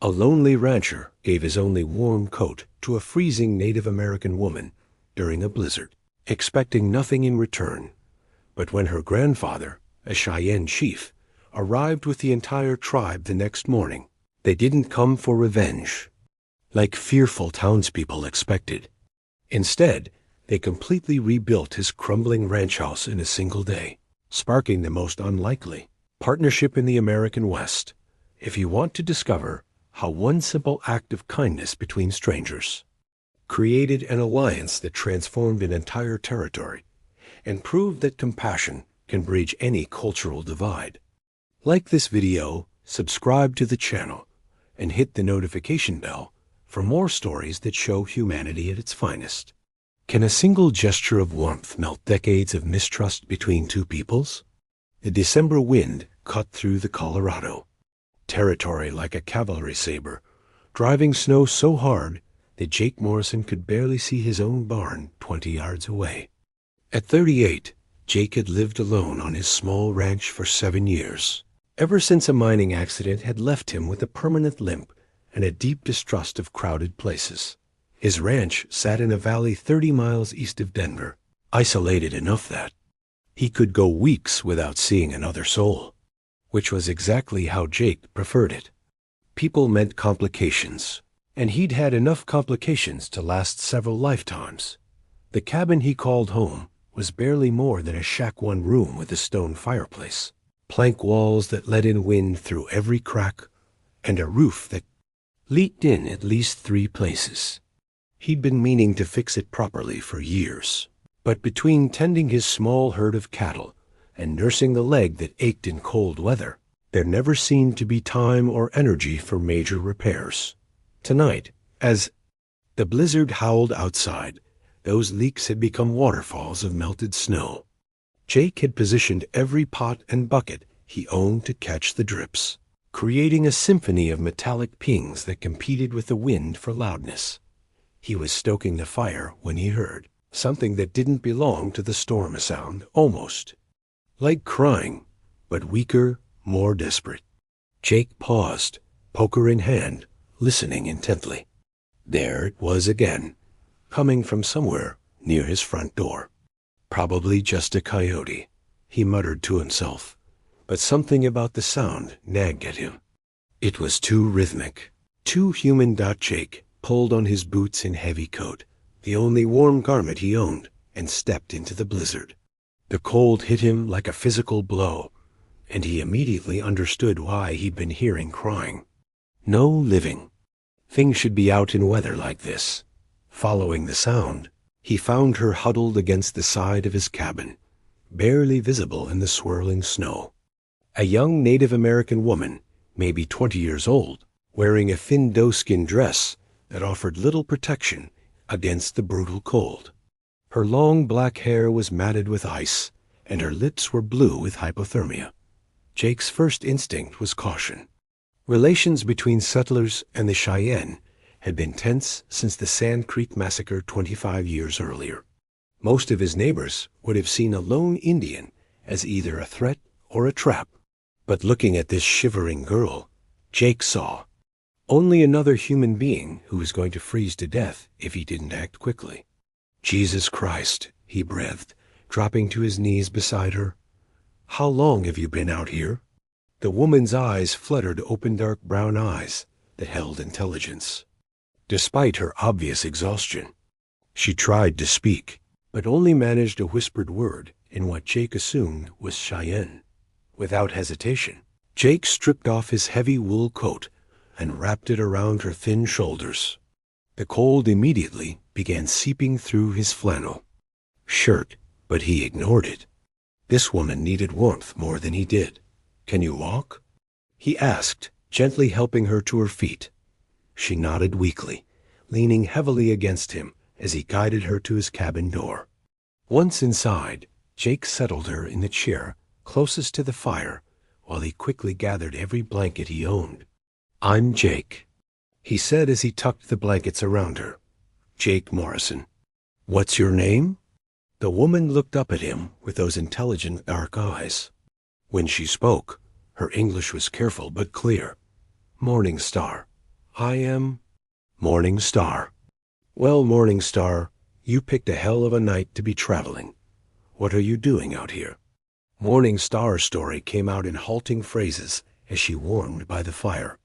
A lonely rancher gave his only warm coat to a freezing Native American woman during a blizzard, expecting nothing in return. But when her grandfather, a Cheyenne chief, arrived with the entire tribe the next morning, they didn't come for revenge, like fearful townspeople expected. Instead, they completely rebuilt his crumbling ranch house in a single day, sparking the most unlikely partnership in the American West. If you want to discover how one simple act of kindness between strangers created an alliance that transformed an entire territory and proved that compassion can bridge any cultural divide. Like this video, subscribe to the channel, and hit the notification bell for more stories that show humanity at its finest. Can a single gesture of warmth melt decades of mistrust between two peoples? The December wind cut through the Colorado territory like a cavalry saber, driving snow so hard that Jake Morrison could barely see his own barn 20 yards away. At 38, Jake had lived alone on his small ranch for 7 years, ever since a mining accident had left him with a permanent limp and a deep distrust of crowded places. His ranch sat in a valley 30 miles east of Denver, isolated enough that he could go weeks without seeing another soul, which was exactly how Jake preferred it. People meant complications, and he'd had enough complications to last several lifetimes. The cabin he called home was barely more than a shack one room with a stone fireplace, plank walls that let in wind through every crack, and a roof that leaked in at least 3 places. He'd been meaning to fix it properly for years, but between tending his small herd of cattle and nursing the leg that ached in cold weather, there never seemed to be time or energy for major repairs. Tonight, as the blizzard howled outside, those leaks had become waterfalls of melted snow. Jake had positioned every pot and bucket he owned to catch the drips, creating a symphony of metallic pings that competed with the wind for loudness. He was stoking the fire when he heard something that didn't belong to the storm, a sound almost like crying, but weaker, more desperate. Jake paused, poker in hand, listening intently. There it was again, coming from somewhere near his front door. Probably just a coyote, he muttered to himself, but something about the sound nagged at him. It was too rhythmic, too human. Jake pulled on his boots and heavy coat, the only warm garment he owned, and stepped into the blizzard. The cold hit him like a physical blow, and he immediately understood why he'd been hearing crying. No living thing should be out in weather like this. Following the sound, he found her huddled against the side of his cabin, barely visible in the swirling snow. A young Native American woman, maybe 20 years old, wearing a thin doeskin dress that offered little protection against the brutal cold. Her long black hair was matted with ice, and her lips were blue with hypothermia. Jake's first instinct was caution. Relations between settlers and the Cheyenne had been tense since the Sand Creek Massacre 25 years earlier. Most of his neighbors would have seen a lone Indian as either a threat or a trap. But looking at this shivering girl, Jake saw only another human being who was going to freeze to death if he didn't act quickly. Jesus Christ, he breathed, dropping to his knees beside her. How long have you been out here? The woman's eyes fluttered open dark brown eyes that held intelligence. Despite her obvious exhaustion, she tried to speak, but only managed a whispered word in what Jake assumed was Cheyenne. Without hesitation, Jake stripped off his heavy wool coat and wrapped it around her thin shoulders. The cold immediately began seeping through his flannel shirt, but he ignored it. This woman needed warmth more than he did. Can you walk? He asked, gently helping her to her feet. She nodded weakly, leaning heavily against him as he guided her to his cabin door. Once inside, Jake settled her in the chair closest to the fire while he quickly gathered every blanket he owned. I'm Jake, he said as he tucked the blankets around her. Jake Morrison. What's your name? The woman looked up at him with those intelligent dark eyes. When she spoke, her English was careful but clear. Morning Star, I am Morning Star. Well, Morning Star, you picked a hell of a night to be traveling. What are you doing out here? Morning Star's story came out in halting phrases as she warmed by the fire.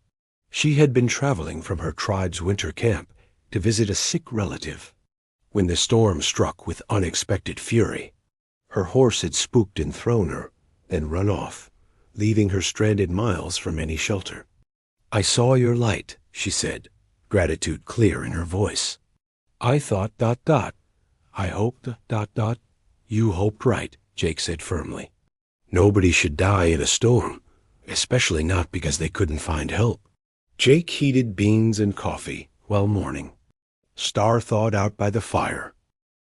She had been traveling from her tribe's winter camp to visit a sick relative when the storm struck with unexpected fury. Her horse had spooked and thrown her, then run off, leaving her stranded miles from any shelter. I saw your light, she said, gratitude clear in her voice. I thought ... I hoped ... You hoped right, Jake said firmly. Nobody should die in a storm, especially not because they couldn't find help. Jake heated beans and coffee while mourning. Star thawed out by the fire.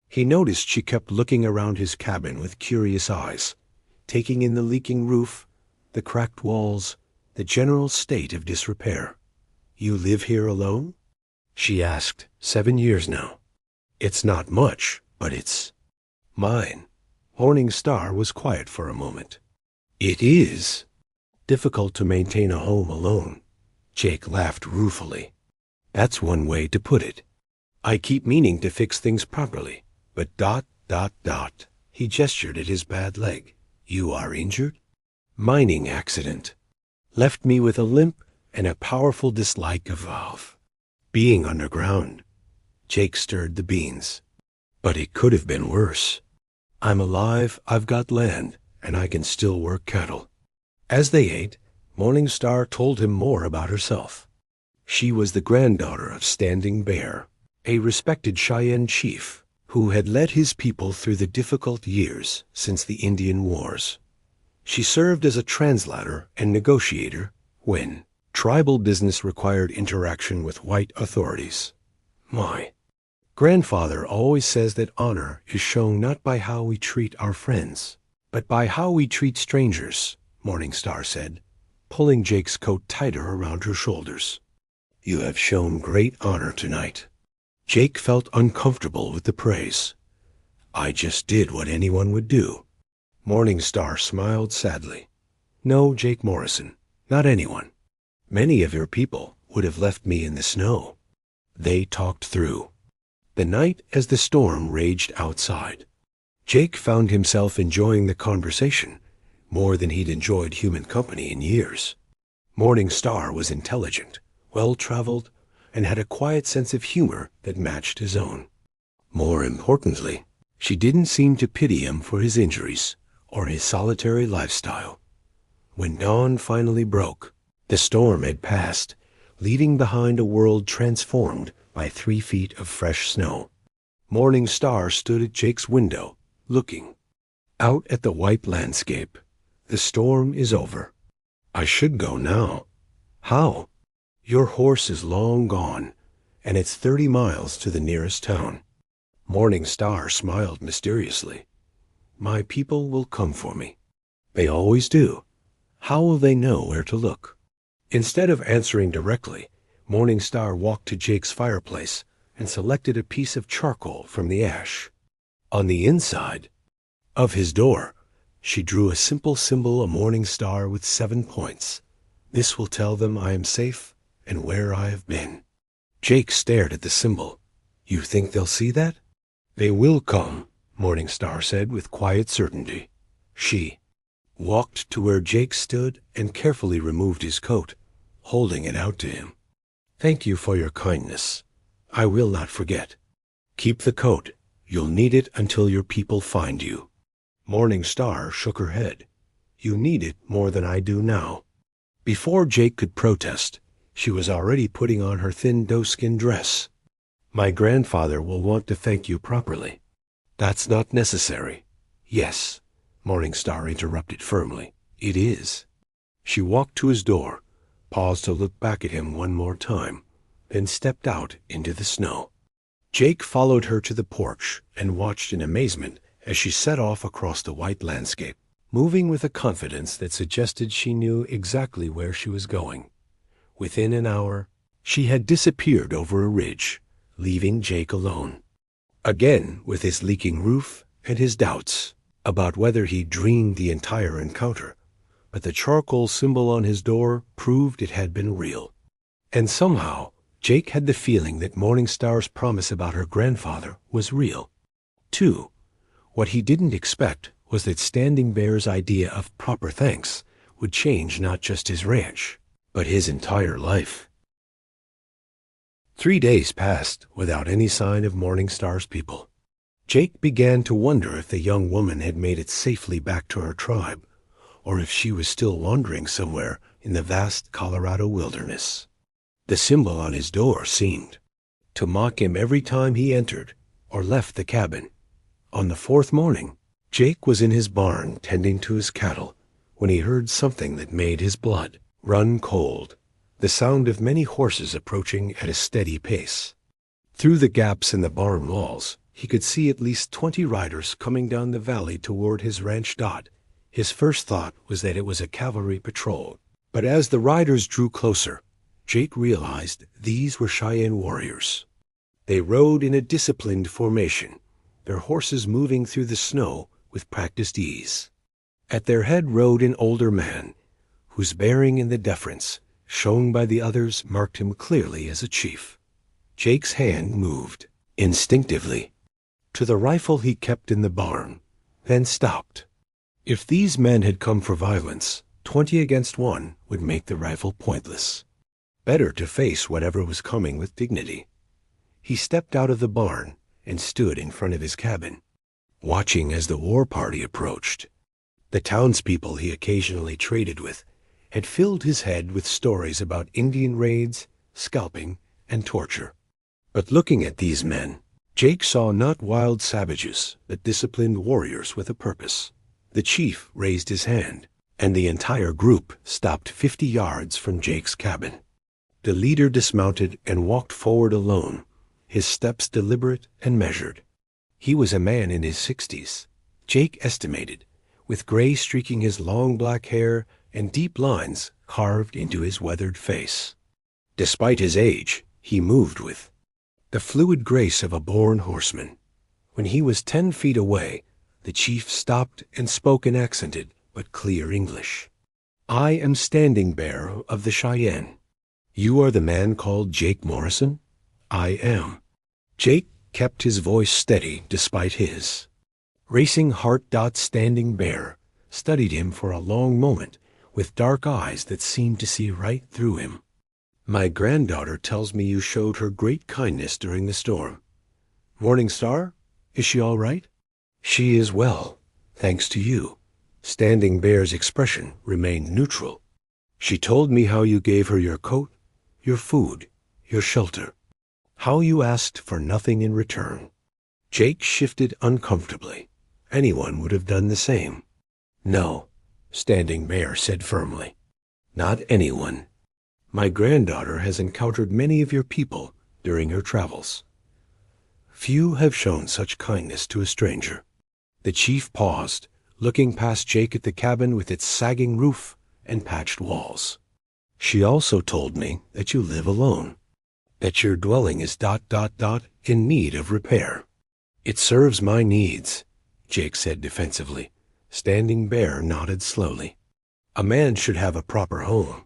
He noticed she kept looking around his cabin with curious eyes, taking in the leaking roof, the cracked walls, the general state of disrepair. You live here alone? She asked. 7 years now. It's not much, but it's mine. Morning Star was quiet for a moment. It is difficult to maintain a home alone. Jake laughed ruefully. That's one way to put it. I keep meaning to fix things properly, but ... He gestured at his bad leg. You are injured? Mining accident. Left me with a limp and a powerful dislike of being underground. Jake stirred the beans. But it could have been worse. I'm alive, I've got land, and I can still work cattle. As they ate, Morning Star told him more about herself. She was the granddaughter of Standing Bear, a respected Cheyenne chief who had led his people through the difficult years since the Indian Wars. She served as a translator and negotiator when tribal business required interaction with white authorities. My grandfather always says that honor is shown not by how we treat our friends, but by how we treat strangers, Morning Star said, pulling Jake's coat tighter around her shoulders. You have shown great honor tonight. Jake felt uncomfortable with the praise. I just did what anyone would do. Morning Star smiled sadly. No, Jake Morrison, not anyone. Many of your people would have left me in the snow. They talked through the night as the storm raged outside. Jake found himself enjoying the conversation more than he'd enjoyed human company in years. Morning Star was intelligent, well-traveled, and had a quiet sense of humor that matched his own. More importantly, she didn't seem to pity him for his injuries or his solitary lifestyle. When dawn finally broke, the storm had passed, leaving behind a world transformed by 3 feet of fresh snow. Morning Star stood at Jake's window, looking out at the white landscape. The storm is over. I should go now. How? Your horse is long gone, and it's 30 miles to the nearest town. Morning Star smiled mysteriously. My people will come for me. They always do. How will they know where to look? Instead of answering directly, Morning Star walked to Jake's fireplace and selected a piece of charcoal from the ash. On the inside of his door, she drew a simple symbol, a morning star with 7 points. This will tell them I am safe and where I have been. Jake stared at the symbol. You think they'll see that? They will come, Morning Star said with quiet certainty. She walked to where Jake stood and carefully removed his coat, holding it out to him. Thank you for your kindness. I will not forget. Keep the coat. You'll need it until your people find you. Morning Star shook her head. You need it more than I do now. Before Jake could protest, she was already putting on her thin doeskin dress. My grandfather will want to thank you properly. That's not necessary. Yes, Morning Star interrupted firmly. It is. She walked to his door, paused to look back at him one more time, then stepped out into the snow. Jake followed her to the porch and watched in amazement as she set off across the white landscape, moving with a confidence that suggested she knew exactly where she was going. Within an hour, she had disappeared over a ridge, leaving Jake alone. Again with his leaking roof and his doubts about whether he'd dreamed the entire encounter, but the charcoal symbol on his door proved it had been real. And somehow, Jake had the feeling that Morningstar's promise about her grandfather was real. 2. What he didn't expect was that Standing Bear's idea of proper thanks would change not just his ranch, but his entire life. 3 days passed without any sign of Morningstar's people. Jake began to wonder if the young woman had made it safely back to her tribe, or if she was still wandering somewhere in the vast Colorado wilderness. The symbol on his door seemed to mock him every time he entered or left the cabin. On the 4th morning, Jake was in his barn tending to his cattle when he heard something that made his blood run cold, the sound of many horses approaching at a steady pace. Through the gaps in the barn walls, he could see at least 20 riders coming down the valley toward his ranch dot. His first thought was that it was a cavalry patrol, but as the riders drew closer, Jake realized these were Cheyenne warriors. They rode in a disciplined formation, their horses moving through the snow with practiced ease. At their head rode an older man, whose bearing and the deference shown by the others marked him clearly as a chief. Jake's hand moved, instinctively, to the rifle he kept in the barn, then stopped. If these men had come for violence, 20 against 1 would make the rifle pointless. Better to face whatever was coming with dignity. He stepped out of the barn and stood in front of his cabin, watching as the war party approached. The townspeople he occasionally traded with had filled his head with stories about Indian raids, scalping, and torture. But looking at these men, Jake saw not wild savages, but disciplined warriors with a purpose. The chief raised his hand, and the entire group stopped 50 yards from Jake's cabin. The leader dismounted and walked forward alone, his steps deliberate and measured. He was a man in his 60s, Jake estimated, with gray streaking his long black hair and deep lines carved into his weathered face. Despite his age, he moved with the fluid grace of a born horseman. When he was 10 feet away, the chief stopped and spoke in accented but clear English. "I am Standing Bear of the Cheyenne. You are the man called Jake Morrison?" "I am." Jake kept his voice steady despite his racing heart. Standing Bear studied him for a long moment with dark eyes that seemed to see right through him. "My granddaughter tells me you showed her great kindness during the storm. Morningstar, is she all right?" "She is well, thanks to you." Standing Bear's expression remained neutral. "She told me how you gave her your coat, your food, your shelter, how you asked for nothing in return." Jake shifted uncomfortably. Anyone would have done the same. "No," Standing Bear said firmly. "Not anyone. My granddaughter has encountered many of your people during her travels. Few have shown such kindness to a stranger." The chief paused, looking past Jake at the cabin with its sagging roof and patched walls. "She also told me that you live alone, that your dwelling is ... in need of repair." "It serves my needs," Jake said defensively. Standing Bear nodded slowly. "A man should have a proper home,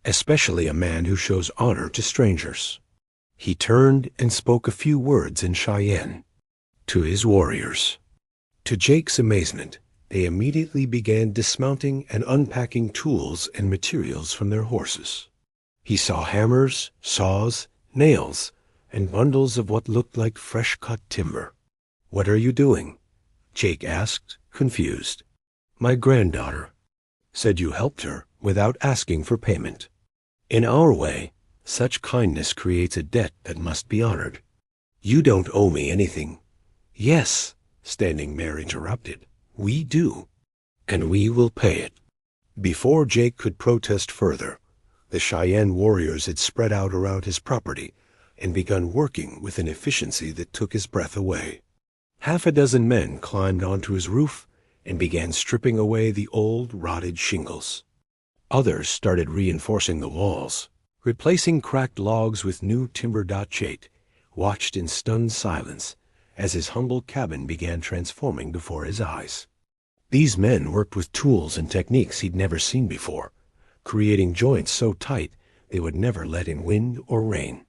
especially a man who shows honor to strangers." He turned and spoke a few words in Cheyenne to his warriors. To Jake's amazement, they immediately began dismounting and unpacking tools and materials from their horses. He saw hammers, saws, nails, and bundles of what looked like fresh-cut timber. "What are you doing?" Jake asked, confused. "My granddaughter said you helped her without asking for payment. In our way, such kindness creates a debt that must be honored." "You don't owe me anything." "Yes," Standing Bear interrupted. "We do, and we will pay it." Before Jake could protest further, the Cheyenne warriors had spread out around his property and begun working with an efficiency that took his breath away. 6 men climbed onto his roof and began stripping away the old, rotted shingles. Others started reinforcing the walls, replacing cracked logs with new timber. Jake watched in stunned silence as his humble cabin began transforming before his eyes. These men worked with tools and techniques he'd never seen before, creating joints so tight they would never let in wind or rain.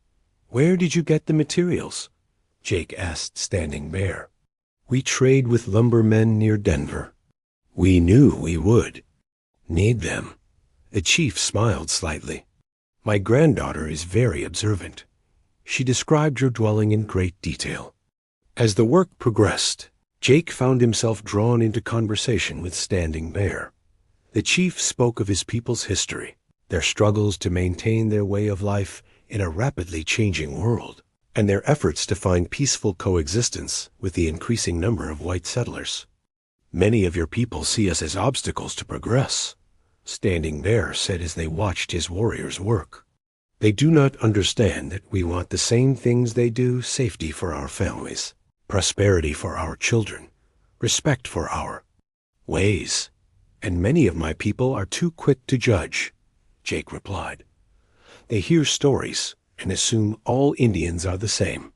"Where did you get the materials?" Jake asked Standing Bear. "We trade with lumbermen near Denver. We knew we would. Need them." The chief smiled slightly. "My granddaughter is very observant. She described your dwelling in great detail." As the work progressed, Jake found himself drawn into conversation with Standing Bear. The chief spoke of his people's history, their struggles to maintain their way of life in a rapidly changing world, and their efforts to find peaceful coexistence with the increasing number of white settlers. "Many of your people see us as obstacles to progress," Standing Bear said as they watched his warriors work. "They do not understand that we want the same things they do: safety for our families, prosperity for our children, respect for our ways. And many of my people are too quick to judge," Jake replied. "They hear stories and assume all Indians are the same."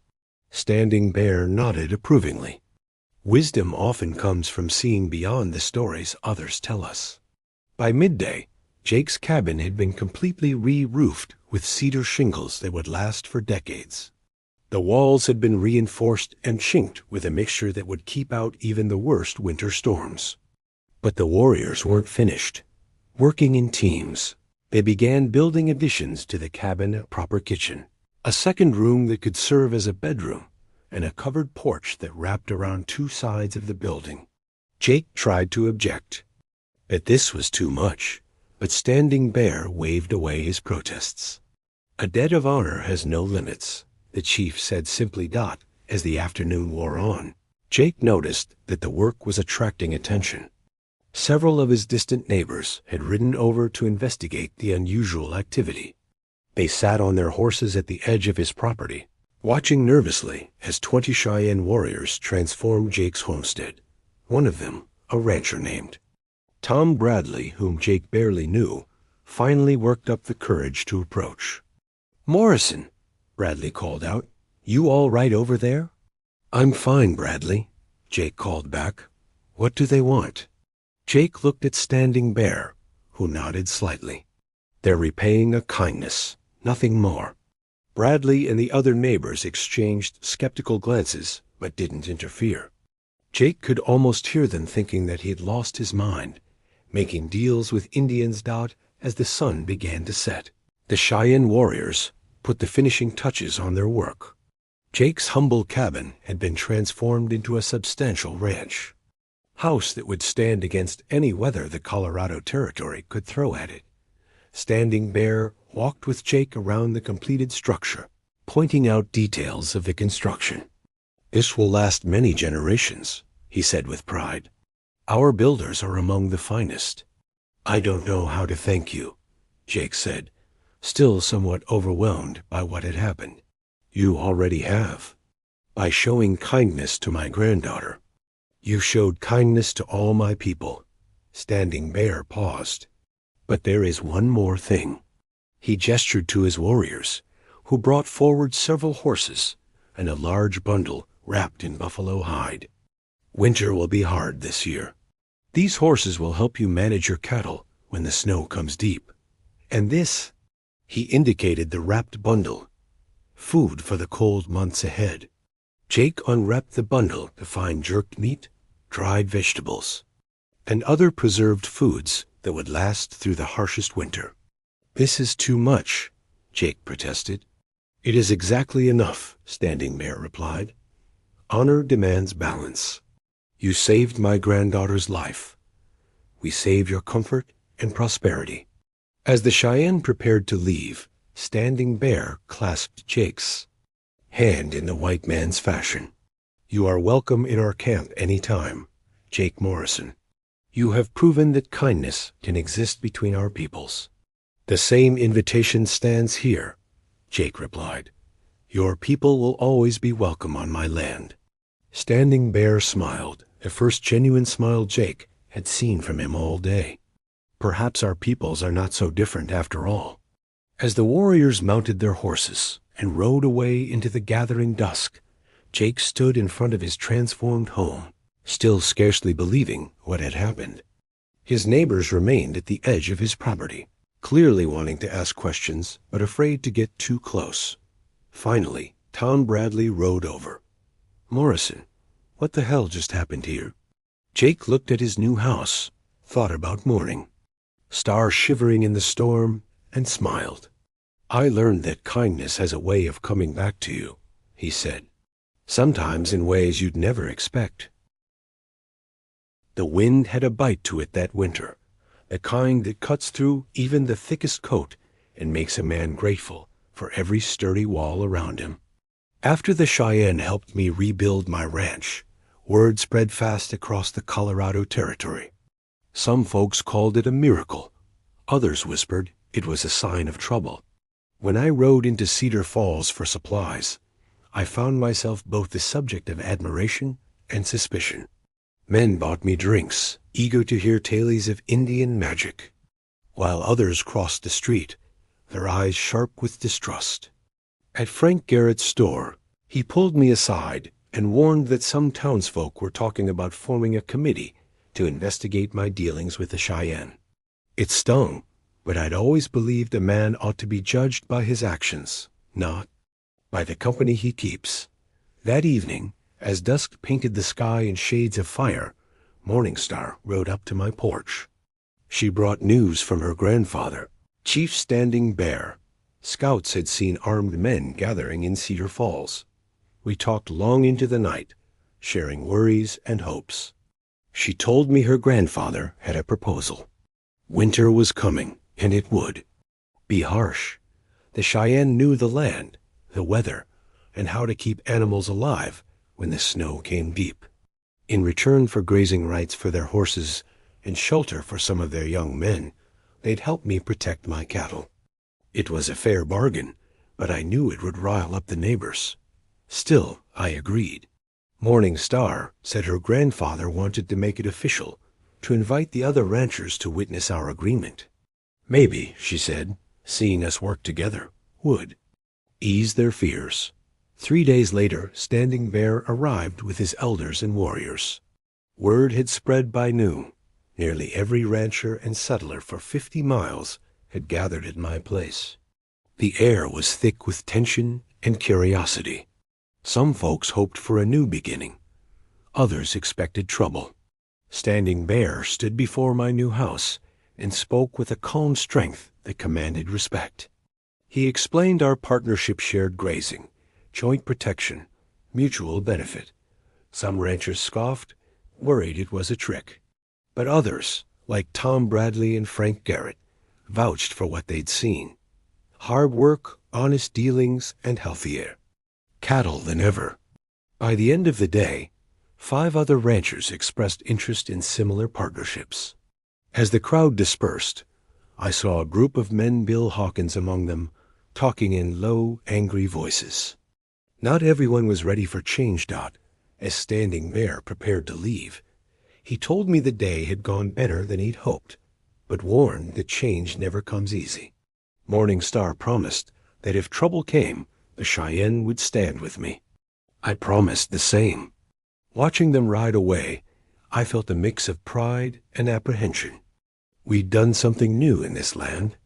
Standing Bear nodded approvingly. "Wisdom often comes from seeing beyond the stories others tell us." By midday, Jake's cabin had been completely re-roofed with cedar shingles that would last for decades. The walls had been reinforced and chinked with a mixture that would keep out even the worst winter storms. But the warriors weren't finished. Working in teams, they began building additions to the cabin: a proper kitchen, a second room that could serve as a bedroom, and a covered porch that wrapped around two sides of the building. Jake tried to object, but this was too much. But Standing Bear waved away his protests. "A debt of honor has no limits," the chief said simply. As the afternoon wore on, Jake noticed that the work was attracting attention. Several of his distant neighbors had ridden over to investigate the unusual activity. They sat on their horses at the edge of his property, watching nervously as 20 Cheyenne warriors transformed Jake's homestead. One of them, a rancher named Tom Bradley, whom Jake barely knew, finally worked up the courage to approach. "Morrison," Bradley called out, "you all right over there?" "I'm fine, Bradley," Jake called back. "What do they want?" Jake looked at Standing Bear, who nodded slightly. "They're repaying a kindness, nothing more." Bradley and the other neighbors exchanged skeptical glances, but didn't interfere. Jake could almost hear them thinking that he had lost his mind, making deals with Indians as the sun began to set. The Cheyenne warriors put the finishing touches on their work. Jake's humble cabin had been transformed into a substantial ranch house that would stand against any weather the Colorado Territory could throw at it. Standing Bear walked with Jake around the completed structure, pointing out details of the construction. "This will last many generations," he said with pride. "Our builders are among the finest." "I don't know how to thank you," Jake said, still somewhat overwhelmed by what had happened. "You already have. By showing kindness to my granddaughter. You showed kindness to all my people." Standing Bear paused. "But there is one more thing." He gestured to his warriors, who brought forward several horses and a large bundle wrapped in buffalo hide. "Winter will be hard this year. These horses will help you manage your cattle when the snow comes deep. And this," he indicated the wrapped bundle, "food for the cold months ahead." Jake unwrapped the bundle to find jerked meat, dried vegetables, and other preserved foods that would last through the harshest winter. "This is too much," Jake protested. "It is exactly enough," Standing Bear replied. "Honor demands balance. You saved my granddaughter's life. We save your comfort and prosperity." As the Cheyenne prepared to leave, Standing Bear clasped Jake's hand in the white man's fashion. "You are welcome in our camp any time, Jake Morrison. You have proven that kindness can exist between our peoples." "The same invitation stands here," Jake replied. "Your people will always be welcome on my land." Standing Bear smiled, the first genuine smile Jake had seen from him all day. Perhaps our peoples are not so different after all. As the warriors mounted their horses and rode away into the gathering dusk, Jake stood in front of his transformed home, still scarcely believing what had happened. His neighbors remained at the edge of his property, clearly wanting to ask questions but afraid to get too close. Finally, Tom Bradley rode over. "Morrison, what the hell just happened here?" Jake looked at his new house, thought about morning, Star shivering in the storm, and smiled. "I learned that kindness has a way of coming back to you," he said. "Sometimes in ways you'd never expect." The wind had a bite to it that winter, the kind that cuts through even the thickest coat and makes a man grateful for every sturdy wall around him. After the Cheyenne helped me rebuild my ranch, word spread fast across the Colorado Territory. Some folks called it a miracle. Others whispered it was a sign of trouble. When I rode into Cedar Falls for supplies, I found myself both the subject of admiration and suspicion. Men bought me drinks, eager to hear tales of Indian magic, while others crossed the street, their eyes sharp with distrust. At Frank Garrett's store, he pulled me aside and warned that some townsfolk were talking about forming a committee to investigate my dealings with the Cheyenne. It stung, but I'd always believed a man ought to be judged by his actions, not by the company he keeps. That evening, as dusk painted the sky in shades of fire, Morning Star rode up to my porch. She brought news from her grandfather, Chief Standing Bear. Scouts had seen armed men gathering in Cedar Falls. We talked long into the night, sharing worries and hopes. She told me her grandfather had a proposal. Winter was coming, and it would be harsh. The Cheyenne knew the land, the weather, and how to keep animals alive when the snow came deep. In return for grazing rights for their horses and shelter for some of their young men, they'd help me protect my cattle. It was a fair bargain, but I knew it would rile up the neighbors. Still, I agreed. Morning Star said her grandfather wanted to make it official, to invite the other ranchers to witness our agreement. Maybe, she said, seeing us work together would ease their fears. 3 days later, Standing Bear arrived with his elders and warriors. Word had spread by noon. Nearly every rancher and settler for 50 miles had gathered at my place. The air was thick with tension and curiosity. Some folks hoped for a new beginning. Others expected trouble. Standing Bear stood before my new house and spoke with a calm strength that commanded respect. He explained our partnership: shared grazing, joint protection, mutual benefit. Some ranchers scoffed, worried it was a trick. But others, like Tom Bradley and Frank Garrett, vouched for what they'd seen. Hard work, honest dealings, and healthier cattle than ever. By the end of the day, 5 other ranchers expressed interest in similar partnerships. As the crowd dispersed, I saw a group of men, Bill Hawkins among them, talking in low, angry voices. Not everyone was ready for change. As Standing Bear prepared to leave, he told me the day had gone better than he'd hoped, but warned that change never comes easy. Morning Star promised that if trouble came, the Cheyenne would stand with me. I promised the same. Watching them ride away, I felt a mix of pride and apprehension. We'd done something new in this land,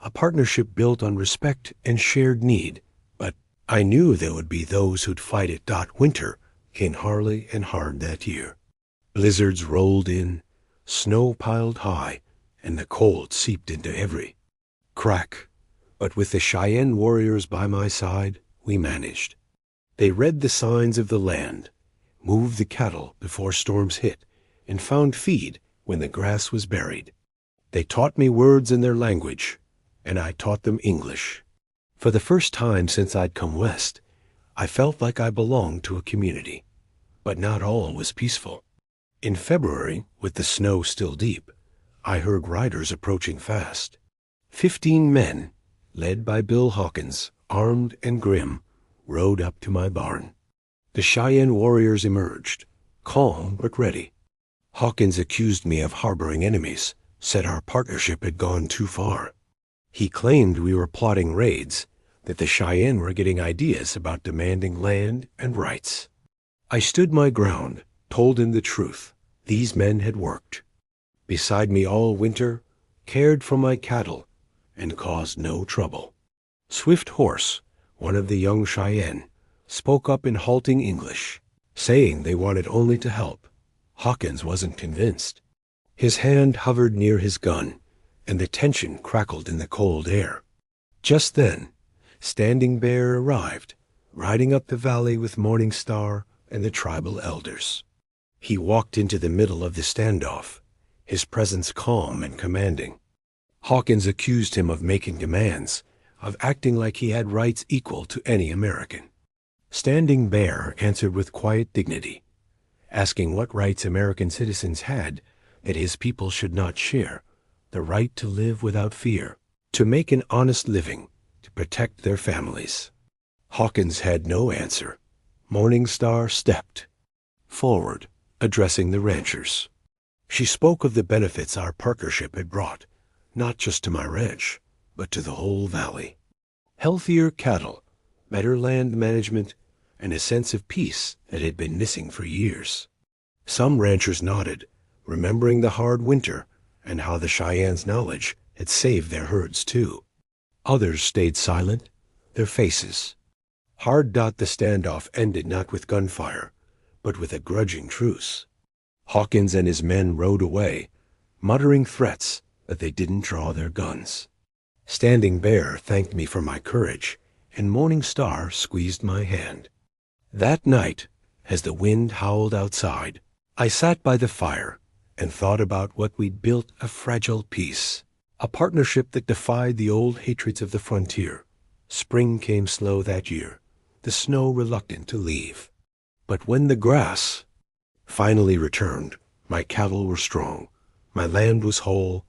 a partnership built on respect and shared need, but I knew there would be those who'd fight it. Winter came hardly and hard that year. Blizzards rolled in, snow piled high, and the cold seeped into every crack. But with the Cheyenne warriors by my side, we managed. They read the signs of the land, moved the cattle before storms hit, and found feed when the grass was buried. They taught me words in their language, and I taught them English. For the first time since I'd come west, I felt like I belonged to a community. But not all was peaceful. In February, with the snow still deep, I heard riders approaching fast. 15 men, led by Bill Hawkins, armed and grim, rode up to my barn. The Cheyenne warriors emerged, calm but ready. Hawkins accused me of harboring enemies, said our partnership had gone too far. He claimed we were plotting raids, that the Cheyenne were getting ideas about demanding land and rights. I stood my ground, told him the truth. These men had worked beside me all winter, cared for my cattle, and caused no trouble. Swift Horse, One of the young Cheyenne spoke up in halting English, saying they wanted only to help. Hawkins wasn't convinced. His hand hovered near his gun, and the tension crackled in the cold air. Just then, Standing Bear arrived, riding up the valley with Morning Star and the tribal elders. He walked into the middle of the standoff, his presence calm and commanding. Hawkins accused him of making demands, of acting like he had rights equal to any American. Standing Bear answered with quiet dignity, asking what rights American citizens had that his people should not share: the right to live without fear, to make an honest living, to protect their families. Hawkins had no answer. Morning Star stepped forward, addressing the ranchers. She spoke of the benefits our partnership had brought, not just to my ranch, but to the whole valley. Healthier cattle, better land management, and a sense of peace that had been missing for years. Some ranchers nodded, remembering the hard winter and how the Cheyennes' knowledge had saved their herds too. Others stayed silent, their faces hard. The standoff ended not with gunfire, but with a grudging truce. Hawkins and his men rode away, muttering threats that they didn't draw their guns. Standing Bear thanked me for my courage, and Morning Star squeezed my hand. That night, as the wind howled outside, I sat by the fire and thought about what we'd built: a fragile peace, a partnership that defied the old hatreds of the frontier. Spring came slow that year, the snow reluctant to leave. But when the grass finally returned, my cattle were strong, my land was whole,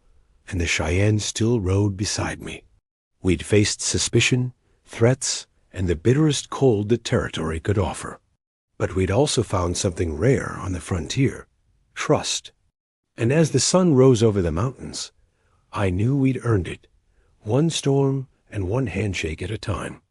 and the Cheyenne still rode beside me. We'd faced suspicion, threats, and the bitterest cold the territory could offer. But we'd also found something rare on the frontier: trust. And as the sun rose over the mountains, I knew we'd earned it, one storm and one handshake at a time.